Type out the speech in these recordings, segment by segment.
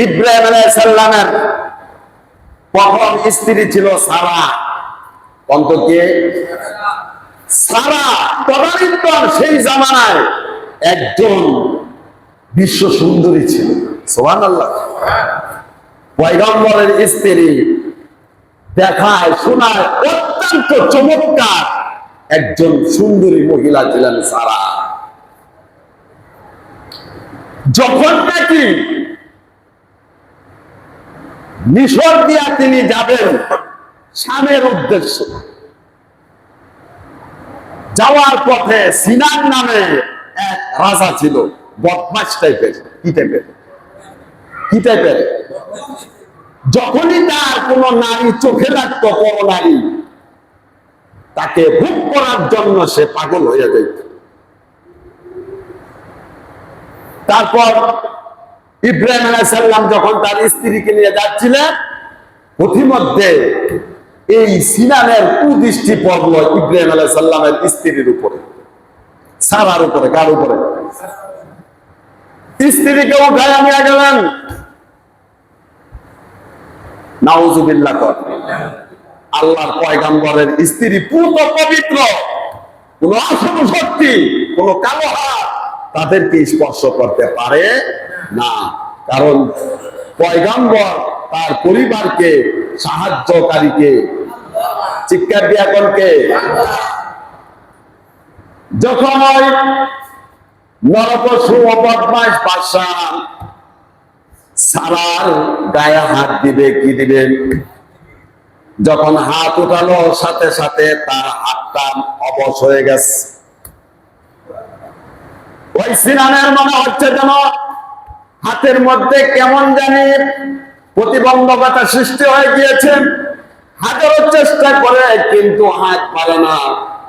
ইব্রাহিম আলাইহিস সালামের প্রথম স্ত্রী ছিল সারা। অন্তকে সারা তদানীন্তন সেই জামানায় একজন বিশ্ব সুন্দরী ছিল। সুবহানাল্লাহ। পয়গম্বরের স্ত্রী দেখায় শোনায় অত্যন্ত চমৎকার একজন সুন্দরী মহিলা ছিলেন সারা। যখন নাকি মিশর দিয়া তিনি যাবেন শামের উদ্দেশ্য, যাওয়ার পথে সিনান নামে এক রাজা ছিল, বদমাশ টাইপের। কি টাইপের? যখনই তার কোন নারী চোখে লাগতো, কোন নারী, তাকে ভোগ করার জন্য সে পাগল হয়ে যেত। তারপর ইব্রাহিম আলাইহিস সালাম যখন তার স্ত্রীকে নিয়ে যাচ্ছিলেন, পথিমধ্যে এই সিনানের কুদৃষ্টি পড়লো ইব্রাহিম আলাইহিস সালামের স্ত্রীর উপরে, সারার উপরে। কার উপরে? স্ত্রীকে উঠায় নিয়ে গেলেন। নাউজুবিল্লাহ। আল্লাহর পয়গম্বরের স্ত্রী পূর্ণ পবিত্র, কোন অশুভ শক্তি, কোন কালো হাত তাদেরকে স্পর্শ করতে পারে না। কারণ পয়গম্বর তার পরিবারকে, সাহায্যকারীকে, চিৎকার দিয়া কোনকে, যখন নরপশু বদমাশ বাদশাহ সারার গায়ে হাত দিবে, কি দিবেন, যখন হাত উঠালো সাথে সাথে তার হাতটা অবশ হয়ে গেছে। ওই সিনানের মনে হচ্ছে যেন হাতের মধ্যে কেমন জানি প্রতিবন্ধকতা সৃষ্টি হয়ে গিয়েছে। হাজারো চেষ্টা করে কিন্তু হাত পারে না,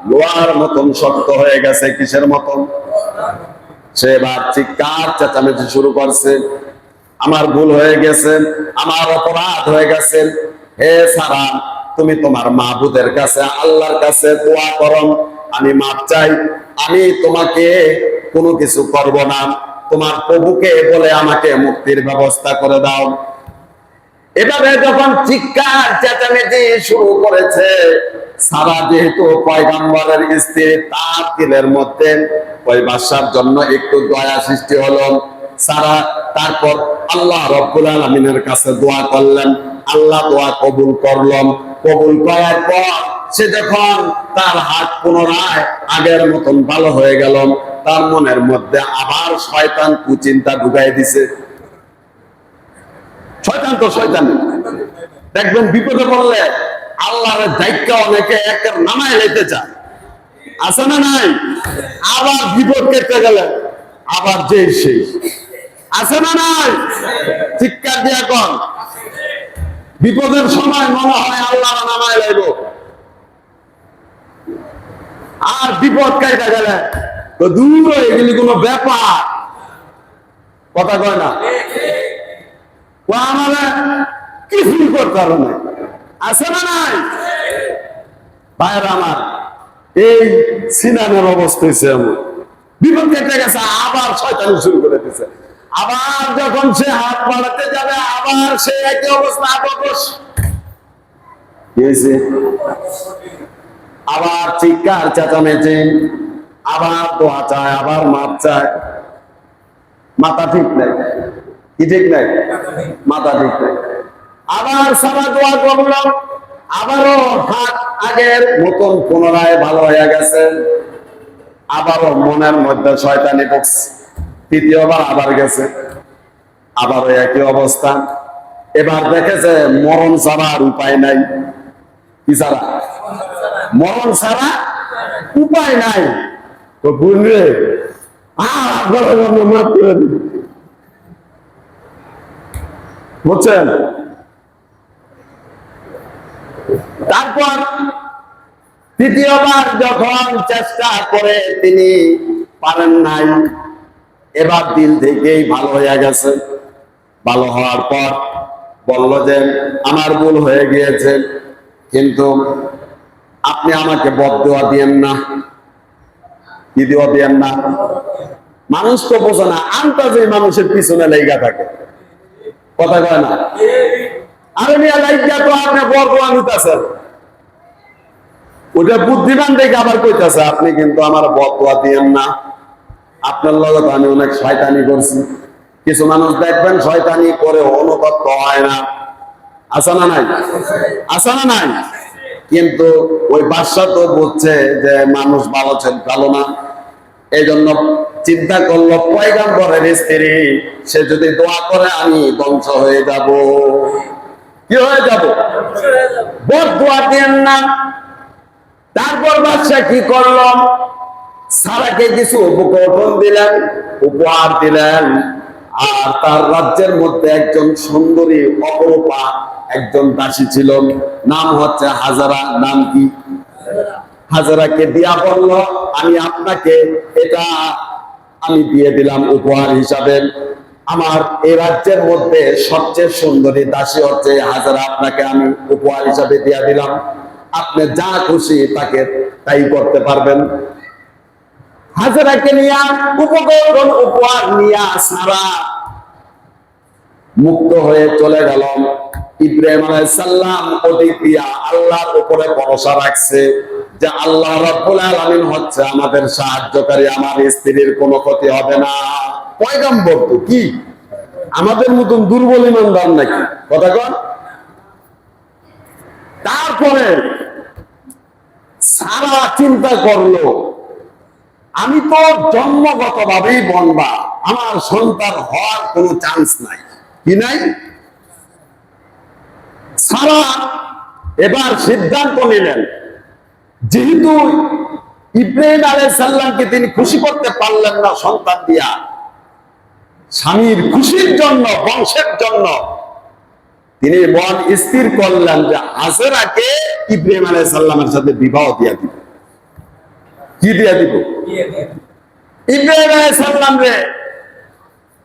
লোহার মতন শক্ত হয়ে গেছে। কিসের মতন? সে এবার চিৎকার চেঁচামেচি শুরু করছে, আমার ভুল হয়ে গেছে, আমার অপরাধ হয়ে গেছে। হে সারা, তুমি তোমার মাবুদের কাছে, আল্লাহর কাছে দোয়া করো, আমি মাপ চাই, আমি তোমাকে কোনো কিছু করব না, তোমার প্রভুকে বলে আমাকে মুক্তির ব্যবস্থা করে দাও। এভাবে যখন চিৎকার চেঁচামেচি শুরু করেছে, সারা যেহেতু পয়গম্বরের স্ত্রী, তার দিলের মধ্যে ওই বাদশার জন্য একটু দয়া সৃষ্টি হলো। সারা তারপর আল্লাহ রাব্বুল আলামিনের কাছে দোয়া করলেন, আল্লাহ দোয়া কবুল করলেন। কবুল করার পর সে যখন তার হাত পুনরায় আগের মতন ভালো হয়ে গেল, তার মনের মধ্যে আবার শয়তান কুচিন্তা ঢুকাই দিছে। শয়তান তো শয়তান, দেখবেন বিপদে পড়লে আল্লাহর দায়িত্ব অনেকে একের নামায় লেতে চায়, আছে না নাই? আবার বিপদ কেটে গেলে আবার যে সেই, আছে না নাই? চিৎকার দিয়া কর। বিপদের সময় মনে হয় আল্লাহর নামায় লাইব, আর বিপদ কাইটা গেলে তো দূর, এগুলি কোনো ব্যাপার, কথা কয় না। কিছুই করতে পারো না, আছে না নাই? ভাইয়ের আমার, এই সিনানের অবস্থা হয়েছে এমন, বিপদ কেটে গেছে, আবার শয়তানি শুরু করে দিচ্ছে। আবার যখন সে হাত বাড়াতে যাবে, আবার সে একই অবস্থা, আবার চিৎকার চেঁচামেচি, আবার দোয়া চায়, আবার মাপ চায়। মাথা ঠিক নাই, কি ঠিক নাই? মাথা ঠিক নাই। আবার সারা দোয়া করলাম, আবারও হাত আগের মতন পুনরায় ভালো হয়ে গেছে। আবারও মনের মধ্যে শয়তানি ঢুকছে, তৃতীয়বার আবার গেছে, আবারও একই অবস্থা। এবার দেখেছে মরণ ছাড়া আর উপায় নাই। কি ছাড়া? মরণ ছাড়া উপায় নাই। তো বুঝলে মাফ করে দিবি, বুঝছেন? তারপর তৃতীয়বার যখন চেষ্টা করে তিনি পারেন নাই, এবার দিল থেকেই ভালো হয়ে গেছে। ভালো হওয়ার পর বলল যে আমার ভুল হয়ে গিয়েছে, কিন্তু আপনি আমাকে বদদোয়া দিয়েন না। কি দোয়া দিয়েন না? মানুষ তো বোঝে না, আন্তাজে মানুষের পিছনে লেগা থাকে। কথা কয় না? আরে মিয়া লাইগা তো আপনি বরদোয়া নিতেছেন, ওটা বুদ্ধিমান দেখে আবার কইতাছে আপনি কিন্তু আমার বরদোয়া দিয়েন না, আপনার লগে তো আমি অনেক শয়তানি করছি। কিছু মানুষ দেখবেন শয়তানি করে অনুতপ্ত হয় না, আছে না নাই? আছে না নাই? কিন্তু ওই বাদশা তো বুঝছে যে মানুষ ভালো ভালো না, এই জন্য চিন্তা করলো পয়গম্বরের স্ত্রী সে যদি দোয়া করে আমি ধ্বংস হয়ে যাব। কি হয়ে যাব? বদদোয়া দেন না। তারপর বাদশা কি করলো, সারাকে কিছু উপকরণ দিলেন, উপহার দিলেন, আর তার রাজ্যের মধ্যে একজন সুন্দরী অপরূপা একজন দাসী ছিল, নাম হচ্ছে হাজারা। নাম কি? হাজারাকে দিয়া বলল আমি আপনাকে এটা আমি দিয়ে দিলাম উপহার হিসাবে, আমার এই রাজ্যের মধ্যে সবচেয়ে সুন্দরী দাসী হচ্ছে হাজারা, আপনাকে আমি উপহার হিসাবে দিয়ে দিলাম, আপনি যা খুশি তাকে তাই করতে পারবেন। হাজারাকে নিয়ে উপকরণ উপহার নিয়ে সারা মুক্ত হয়ে চলে গেল। ইব্রাহিম আলাইহিস সালাম প্রতিক্রিয়া আল্লাহর উপরে ভরসা রাখছে যে আল্লাহ রাব্বুল আলামিন হচ্ছে আমাদের সাহায্যকারী, আমার স্ত্রীর কোনো ক্ষতি হবে না। পয়গম্বর তো কি আমাদের মতন দুর্বল ইমানদার নাকি? কথা কন। তারপরে সারা চিন্তা করলো আমি তো জন্মগত ভাবেই বনবা, আমার সন্তান হওয়ার কোনো চান্স নাই। কি নাই? সারা এবার সিদ্ধান্ত নিলেন, যেহেতু ইব্রাহিম আলাইহিস সালামকে তিনি খুশি করতে পারলেন না সন্তান দিয়া, স্বামীর খুশির জন্য, বংশের জন্য তিনি মন স্থির করলেন যে হাজেরাকে ইব্রাহিম আলাইহিস সালামের সাথে বিবাহ দিয়া দিব। কি দিয়া দিব? ইব্রাহিম আলাইহিস সালাম রে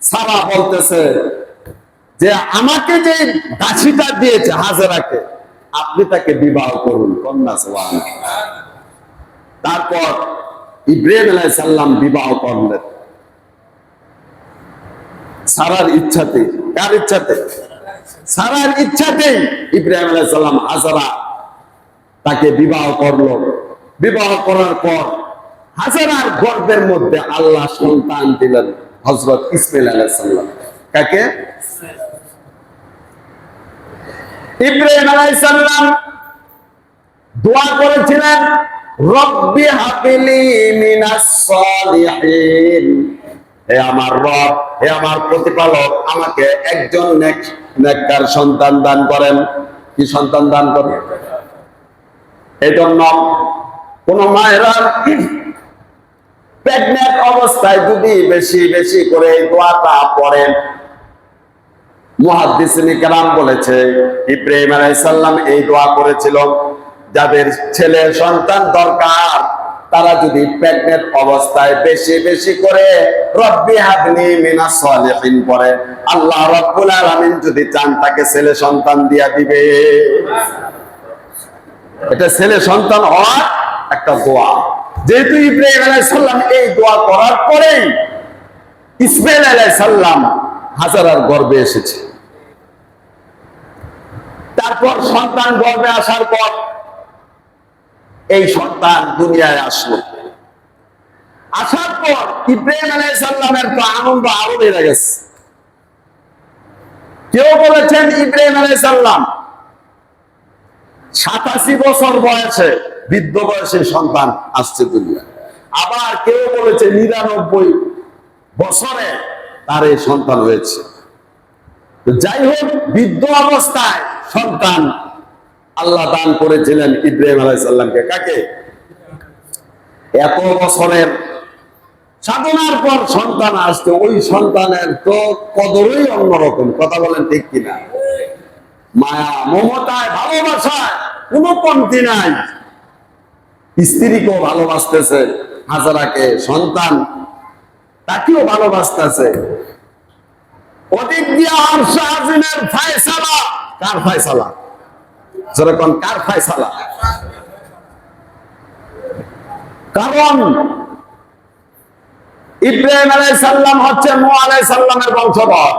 সারা বলতেছে যে আমাকে যে দাসীটা দিয়েছে হাজেরাকে, আপনি তাকে বিবাহ করুন। কন্যা সুবহানাল্লাহ। তারপর ইব্রাহিম আলাইহিস সালাম বিবাহ করলেন সারার ইচ্ছাতে। কার ইচ্ছাতে? সারার ইচ্ছাতেই ইব্রাহিম আলাইহিস সালাম হাজেরা তাকে বিবাহ করলো। বিবাহ করার পর হাজেরার গর্ভের মধ্যে আল্লাহ সন্তান দিলেন, হযরত ইসমাঈল আলাইহিস সালাম। কাকে? ইব্রাহিম আলাইহিস সালাম দোয়া করেছিলেন রব্বি হাবিলি মিনাস সালিহিন, হে আমার রব, হে আমার প্রতিপালক, আমাকে একজন নেককার সন্তান দান করেন। কি সন্তান দান করেন? এই জন্য কোন মায়েরা প্রেগন্যান্ট অবস্থায় যদি বেশি বেশি করে এই দোয়াটা পড়েন, মুহাদ্দিসিনে কেরাম বলেছে ইব্রাহিম আলাইহিস সালাম এই দোয়া করেছিল যাদের ছেলে সন্তান দরকার তারা যদি প্রেগন্যান্ট অবস্থায় বেশি বেশি করে রব্বি হাবলি মিনাস সালিহিন পড়ে, আল্লাহ রাব্বুল আলামিন যদি চান তাকে ছেলে সন্তান দিয়া দিবে। এটা ছেলে সন্তান হওয়ার একটা দোয়া। যেহেতু ইব্রাহিম আলাইহিস সালাম এই দোয়া করার পরেই ইসমাঈল আলাইহিস সালাম হাজেরার গর্ভে এসেছে। তারপর সন্তান গর্ভে আসার পর এই সন্তান দুনিয়ায় আসলো। আসার পর ইব্রাহিম আলাইহিস সালামের তো আনন্দ আরো বেড়ে গেছে। কেউ বলেছেন ইব্রাহিম আলাইহিস সালাম 87 বছর বয়সে, বৃদ্ধ বয়সে সন্তান আসছে দুনিয়া। আবার কেউ বলেছে 99 বছরে তার এই সন্তান হয়েছে। যাই হোক, বৃদ্ধ অবস্থায় সন্তান আল্লাহ দান করেছিলেন ইব্রাহিম আলাইহিস সালামকে। কাকে? এত বছরের সাধনার পর সন্তান আসছে, ওই সন্তানের তো কদরই অন্যরকম। কথা বলেন ঠিক কিনা? মায়া, মমতায়, ভালোবাসায় কোনো কমতি নাই। স্ত্রীকেও ভালোবাসতেছে, হাজেরাকে, সন্তান তাকেও ভালোবাসতেছে। ওদিক দিয়ে আরশে আজিমের ফয়সালা। কার ফয়সালা? যেরকম কার ফয়সালা? কারণ ইব্রাহিম আলাইহিস সালাম হচ্ছে নূহ আলাইহিস সালামের বংশধর।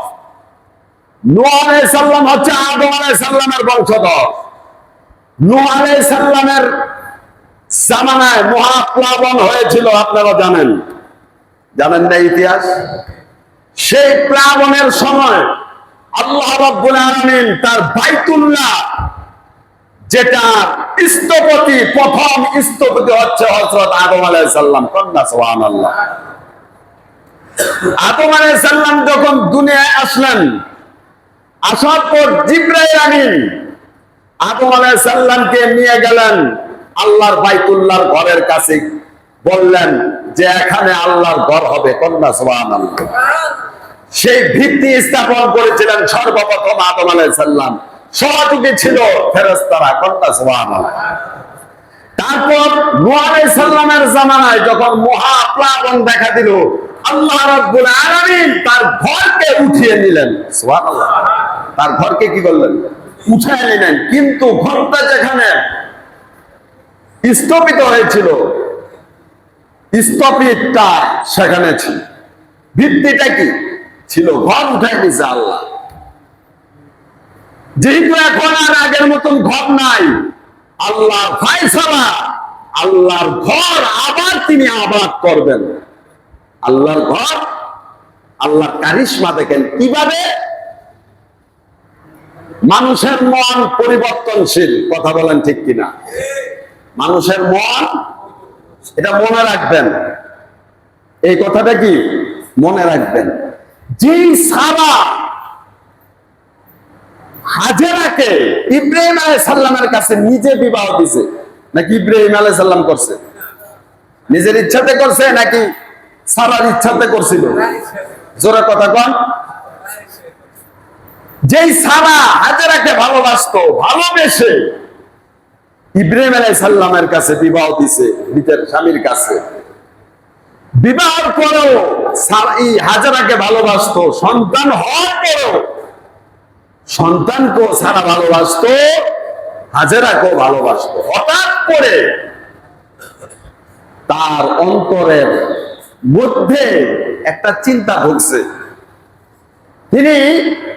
নূহ আলাইহিস সালাম হচ্ছে আদম আলাইহিস সালামের বংশধর। নূহ আলাইহিস সালামের জামানায় মহাপ্লাবন হয়েছিল, আপনারা জানেন না ইতিহাস? সেই প্লাবনের সময় আল্লাহ রাব্বুল আলামিন তার বাইতুল্লাহ, যেটা স্থপতি, প্রথম স্থপতি হচ্ছে হযরত আদম আলাইহিস সালাম। কন্যা সুবহানাল্লাহ। আদম আলাইহিস সালাম যখন দুনিয়ায় আসলেন, আসার পর জিবরাইল আমিন আদম আলাইহিস সালামকে নিয়ে গেলেন আল্লাহর বাইতুল্লাহর ঘরের কাছে, বললেন যে এখানে আল্লাহর ঘর হবে। কন্যা সুবহানাল্লাহ। সেই ভিত্তি স্থাপন করেছিলেন সর্বপ্রথম আদম আলাইহিস সালাম, সহযোগী ছিল ফেরেশতারা। কন্যা সুবহানাল্লাহ। তারপর নূহ আলাইহিস সালামের জামানায় যখন মহাপ্লাবন দেখা দিল, আল্লাহ রাব্বুল আলামিন তার ঘরকে উঠিয়ে নিলেন। সুবহানাল্লাহ। তার ঘরকে কি করলেন? উঠিয়ে নিলেন। কিন্তু ঘরটা যেখানে স্থপিত হয়েছিল, স্থপিতটা সেখানে ছিল, ভিত্তিটা কি ছিল? ঘর উঠাই দিয়েছে আল্লাহ। যেহেতু এখন আর আগের মতন ঘর নাই, আল্লাহর ফায়সালা, আল্লাহর ঘর আবার তিনি আবাদ করবেন। আল্লাহর ঘর, আল্লাহর কারিশমা দেখেন কিভাবে। মানুষের মন পরিবর্তনশীল, কথা বলেন ঠিক কিনা? মানুষের মন, এটা মনে রাখবেন, এই কথাটা কি মনে রাখবেন। যেই সারা হাজেরাকে ইব্রাহিম আলাইহিস সালামের কাছে নিজে বিবাহ দিছে, নাকি ইব্রাহিম আলাইহিস সালাম করছে? নিজের ইচ্ছাতে করছে নাকি সারার ইচ্ছাতে করছিল? জোরে কথা কন। যেই সারা হাজেরাকে ভালোবাসতো, ভালোবেসে ইব্রাহিম আলাইহিস সালামের কাছে বিবাহ দিছে, নিজের স্বামীর কাছে। বিবাহের পরেও হাজেরাকে ভালোবাসতো, সন্তান হওয়ার পরেও সন্তানকেও সারা ভালোবাসতো, হাজেরাকেও ভালোবাসতো। হঠাৎ করে তার অন্তরের মধ্যে একটা চিন্তা ঢুকছে। তিনি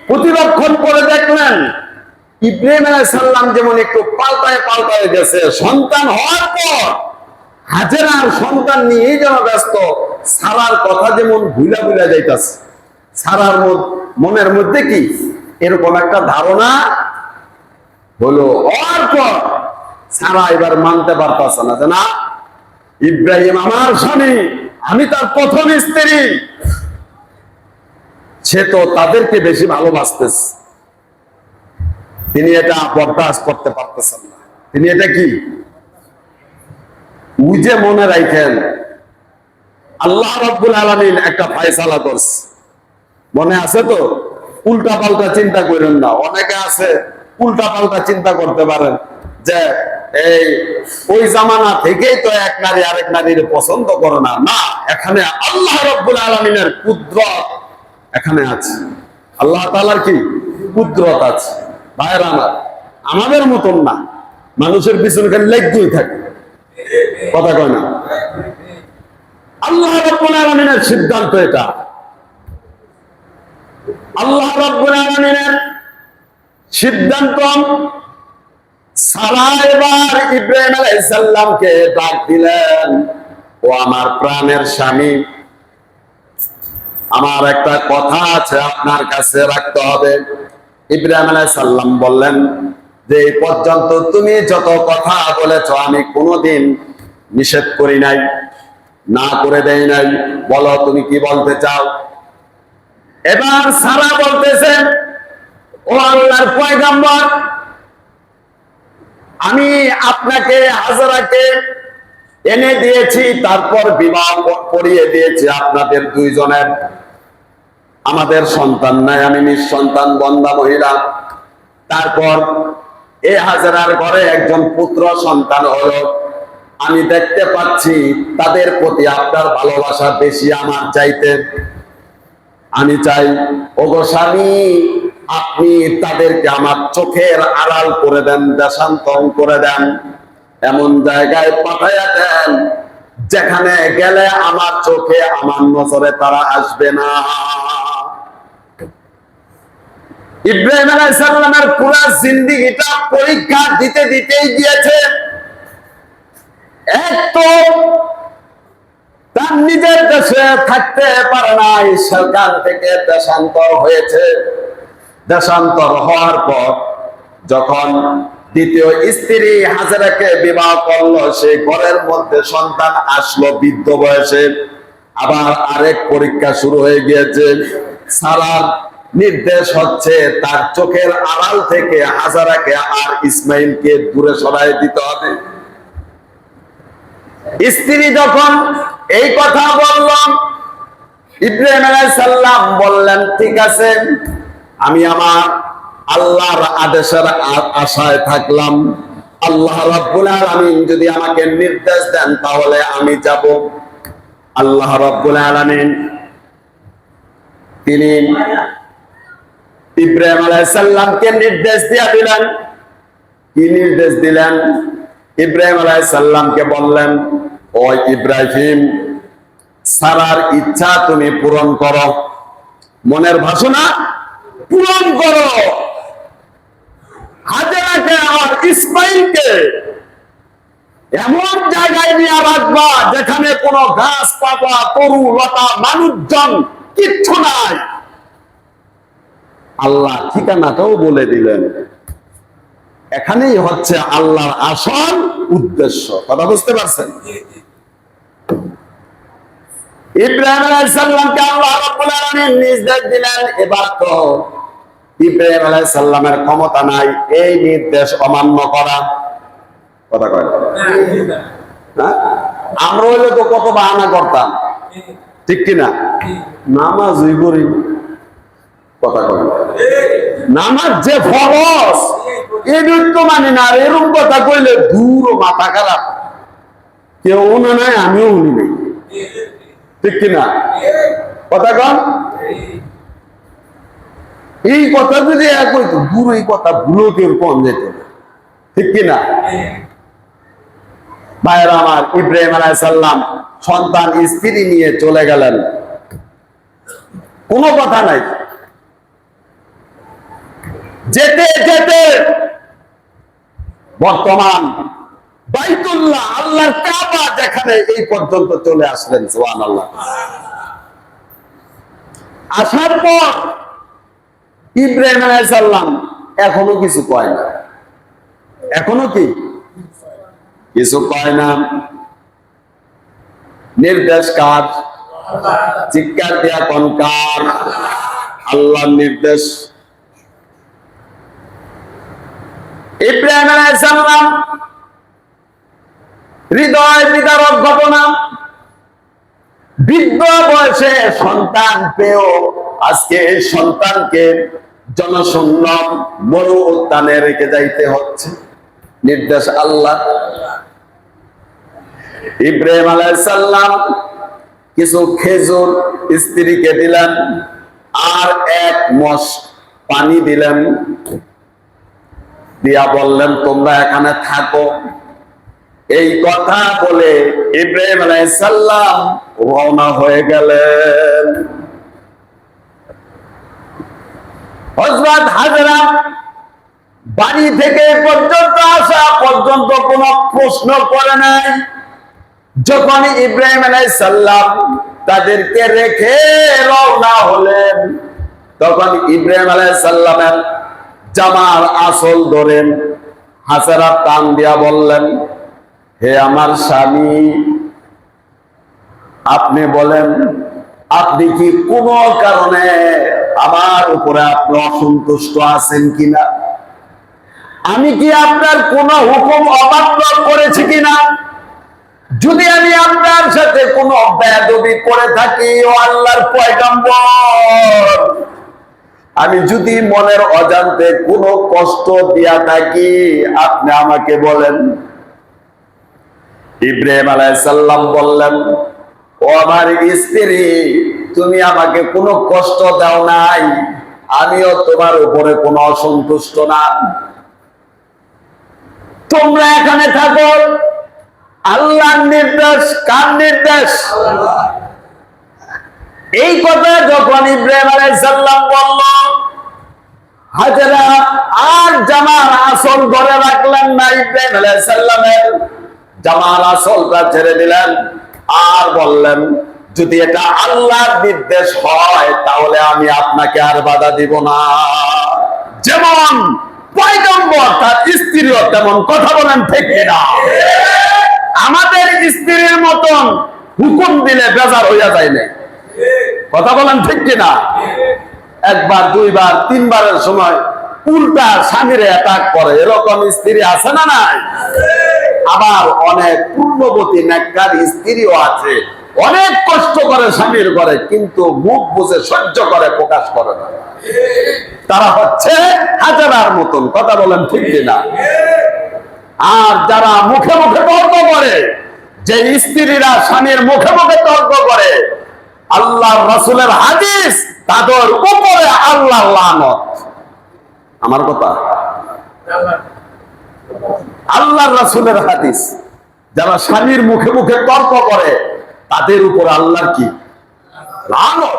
প্রতিরক্ষণ করে দেখলেন ইব্রাহিম আলাইহিস সালাম যেমন একটু পাল্টায় গেছে। সন্তান হওয়ার পর হাজেরার সন্তান নিয়েই যেন ব্যস্ত, সারার কথা যেমন ভুলা যাইতাছে। সারার মনের মধ্যে কি এরকম একটা ধারণা হলো। অর্পর সারা এবার মানতে পারতাছে না যে না, ইব্রাহিম আমার স্বামী, আমি তার প্রথম স্ত্রী, সে তো তাদেরকে বেশি ভালোবাসতেছে। তিনি এটা বরদাস্ত করতে পারতেছেন না। তিনি এটা কি বুঝে মনে রাখেন, আল্লাহ রাব্বুল আলামিন একটা ফয়সালা করছে। মনে আছে তো? উল্টা পাল্টা চিন্তা করেন না। অনেকে আছে উল্টা পাল্টা চিন্তা করতে পারেন যে এই ওই জামানা থেকেই তো এক নারী আরেক নারীর পছন্দ করে না। না, এখানে আল্লাহ রাব্বুল আলামিনের কুদরত এখানে আছে। আল্লাহ তাআলার কি কুদরত আছে। ভাইরা আমার, আমাদের মতন না, মানুষের পিছনে খালি লেগেই থাকে, কথা কয় না। আল্লাহ রাব্বুল আলামিনের সিদ্ধান্ত এটা। আল্লাহ রাব্বুল আলামিনের সিদ্ধান্ত, সারা এবার ইব্রাহিম আলাইহিস সালামকে ডাক দিলেন, ও আমার প্রাণের স্বামী, আমার একটা কথা আছে আপনার কাছে রাখতে হবে। ইব্রাহিম আলাইহিস সালাম বললেন যে এই পর্যন্ত তুমি যত কথা বলেছ আমি কোনোদিন নিষেধ করি নাই, না করে দেই নাই, বলো তুমি কি বলতে চাও। এবার সারা বলতেছেন, ও আল্লাহর পয়গম্বর, আমি আপনাকে হাজেরাকে এনে দিয়েছি, তারপর বিবাহ করিয়ে দিয়েছি আপনাদের দুইজনের। আমাদের সন্তান নাই, আমি নিঃসন্তান বন্ধা মহিলা। তারপর এই হাজেরার ঘরে একজন পুত্র সন্তান হলো। আমি দেখতে পাচ্ছি তাদের প্রতি আপনার ভালোবাসা বেশি আমার চাইতে। আমি চাই ওগো স্বামী, আপনি তাদেরকে আমার চোখের আড়াল করে দেন, দেশান্তর করে দেন, এমন জায়গায় পাঠাইয়া দেন যেখানে গেলে আমার চোখে, আমার নজরে তারা আসবে না। ইব্রাহিম আলাইহিস সালামের পুরো জিন্দেগিটা পরীক্ষা দিতে দিতেই গিয়েছে। এক তো তার নিজের দেশে থাকতে পারে নাই, সেখান থেকে দেশান্তর হয়েছে। দেশান্তর হওয়ার পর যখন দ্বিতীয় স্ত্রী হাজেরাকে বিবাহ করলো, সেই ঘরের মধ্যে সন্তান আসলো বৃদ্ধ বয়সে। আবার আরেক পরীক্ষা শুরু হয়ে গিয়েছে। সারার নির্দেশ হচ্ছে তার চোখের আড়াল থেকে হাজারাকে আর ইসমাইলকে দূরে সরাই দিতে হবে। স্ত্রী যখন এই কথা বলল, ইব্রাহিম আলাইহিস সালাম বললেন, ঠিক আছে, আমি আমার আল্লাহর আদেশের আশায় থাকলাম। আল্লাহ রাব্বুল আলামিন যদি আমাকে নির্দেশ দেন তাহলে আমি যাব। আল্লাহ রাব্বুল আলামিন তিনি ইব্রাহিম আলাইহিস সালামকে নির্দেশ দিয়ে দিলেন। কি নির্দেশ দিলেন? ইব্রাহিম আলাইহিস সালামকে বললেন, ও ইব্রাহিম, সারার ইচ্ছা তুমি পূরণ করো, মনের বাসনা পূরণ করো। হাজেরাকে আর ইসমাইলকে এমন জায়গায় নিয়ে রাখবা যেখানে কোনো গাছ পাতা তরু লতা মানুষজন কিচ্ছু নাই। আল্লাহ ঠিকানাটাও বলে দিলেন। এখানেই হচ্ছে আল্লাহর আসল উদ্দেশ্য। কথা বুঝতে পারছেন? ইব্রাহিম আলাইহিস সালামকে আল্লাহ রাব্বুল আলামিন নির্দেশ দিলেন। এবার তো ইব্রাহিম আলাইহিস সালামের ক্ষমতা নাই এই নির্দেশ অমান্য করা। কথা কয় না? আমরা হইলে তো কত বাহানা করতাম, ঠিক কিনা? নামাজই করি। কথা কয় নামাজ যে ফরজ এই তো মানি না। আর এরকম কথা কইলে দূর মাথা খারাপ। কেউ না নাই, আমিও উনি নাই, ঠিক কিনা? কথা কন। এই কথা যদি এক হইতো, দূর এই কথা ভুলো কেউ কম যেত, ঠিক কিনা? ভাইরা আমার, ইব্রাহিম আলাইহিস সালাম সন্তান স্ত্রী নিয়ে চলে গেলেন, কোনো কথা নাই। যেতে যেতে বর্তমান বাইতুল্লাহ, আল্লাহর কাবা, যেখানে এই পর্যন্ত চলে আসলেন। সুবহানাল্লাহ। আসার পর ইব্রাহিম আলাইহিস সালাম এখনো কিছু কয় না। এখনো কি কিছু কয় না। নির্দেশ কার? চিৎকার দিয়া কোন কার? আল্লাহর নির্দেশ। ইব্রাহিম আলাইহিস সালাম হৃদয় বিদারক ঘটনা, বৃদ্ধ বয়সে সন্তান পেয়েও আজকে এই সন্তানকে জনশূন্য মরু উদ্যানে রেখে যাইতে হচ্ছে। নির্দেশ আল্লাহ। ইব্রাহিম আলাইহিস সালাম কিছু খেজুর স্ত্রীকে দিলেন আর এক মশ পানি দিলেন, দিয়া বললেন, তোমরা এখানে থাকো। এই কথা বলে ইব্রাহিম আলাইহিস সালাম রওনা হয়ে গেলেন। হযরত হাজেরা বাড়ি থেকে পর্যন্ত আসা পর্যন্ত কোনো প্রশ্ন করে নাই। যখন ইব্রাহিম আলাইহিস সালাম তাদেরকে রেখে রওনা হলেন, তখন ইব্রাহিম আলাইহিস সালামের জামার আঁচল ধরেন হাজেরা টান দিয়া বললেন, হে আমার স্বামী, আপনি বলেন, আপনি কি কোনো কারণে আমার উপরে আপনি অসন্তুষ্ট আছেন কিনা? আমি কি আপনার কোন হুকুম অমান্য করেছি কিনা? যদি আমি আপনার সাথে কোনো বেয়াদবি করে থাকি, ও আল্লাহর পয়গম্বর, আমি যদি মনের অজান্তে কোনো কষ্ট দিয়া থাকি, আপনি আমাকে বলেন। ইব্রাহিম আলাইহিস সালাম বললেন, ও আমার স্ত্রী, তুমি আমাকে কোনো কষ্ট দাও নাই, আমিও তোমার উপরে কোনো অসন্তুষ্ট না। তোমরা এখানে থাকো। আল্লাহর নির্দেশ। কার নির্দেশ? এই কথা যখন ইব্রাহিম আলাইহিস সালাম বলল, হাজেরা আর জামার আসল ঘরে রাখলেন না। ইব্রাহিম আলাইহিস সালামের জামার আসলটা ছেড়ে দিলেন আর বললেন, যদি এটা আল্লাহর নির্দেশ হয় তাহলে আমি আপনাকে আর বাধা দিব না। যেমন পয়গম্বর তার স্ত্রীও তেমন, কথা বলেন ঠিক কিনা? আমাদের স্ত্রীর মতন হুকুম দিলে বেজার হইয়া যায় না, কথা বলেন ঠিক কিনা? একবার দুইবার তিনবারের সময় উল্টা স্বামীরে অ্যাটাক করে, এরকম স্ত্রী আছে না নাই? আবার অনেক পূর্ণবতী নেককার স্ত্রীও আছে, অনেক কষ্ট করে স্বামীর ঘরে, কিন্তু মুখ বুঝে সহ্য করে, প্রকাশ করে না। তারা হচ্ছে হাজেরার মতন, কথা বলেন ঠিক কিনা? আর যারা মুখে মুখে তর্ক করে, যে স্ত্রীরা স্বামীর মুখে মুখে তর্ক করে, আল্লাহর রাসূলের হাদিস, তাদের উপরে আল্লাহর লানত। আমার কথা, আল্লাহর রাসূলের হাদিস, যারা স্বামীর মুখে মুখে তর্ক করে তাদের উপর আল্লাহর কি লানত।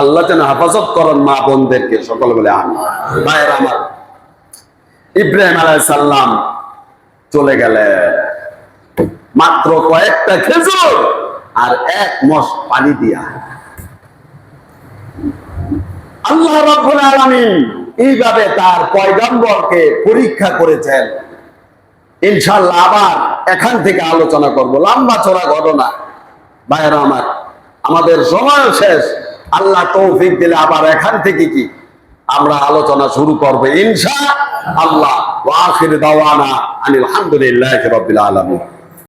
আল্লাহ যেন হেফাজত করেন মা বোনদেরকে, সকল বলে আমিন। ভাইয়েরা আমার, ইব্রাহিম আলাইহিস সালাম চলে গেলেন, মাত্র কয়েকটা খেজুর আর এক মশ পানি দিয়া। আল্লাহ রাব্বুল আলামিন এইভাবে তার পয়গম্বরকে পরীক্ষা করেছেন। ইনশাআল্লাহ আবার এখান থেকে আলোচনা করব, লম্বা চড়া ঘটনা। ভাইয়েরা আমার, আমাদের সময় শেষ, আল্লাহ তৌফিক দিলে আবার এখান থেকে কি আমরা আলোচনা শুরু করবো ইনশাআল্লাহ। ওয়া আখির দাওয়ানা আনিল হামদুলিল্লাহি রাব্বিল আলামিন।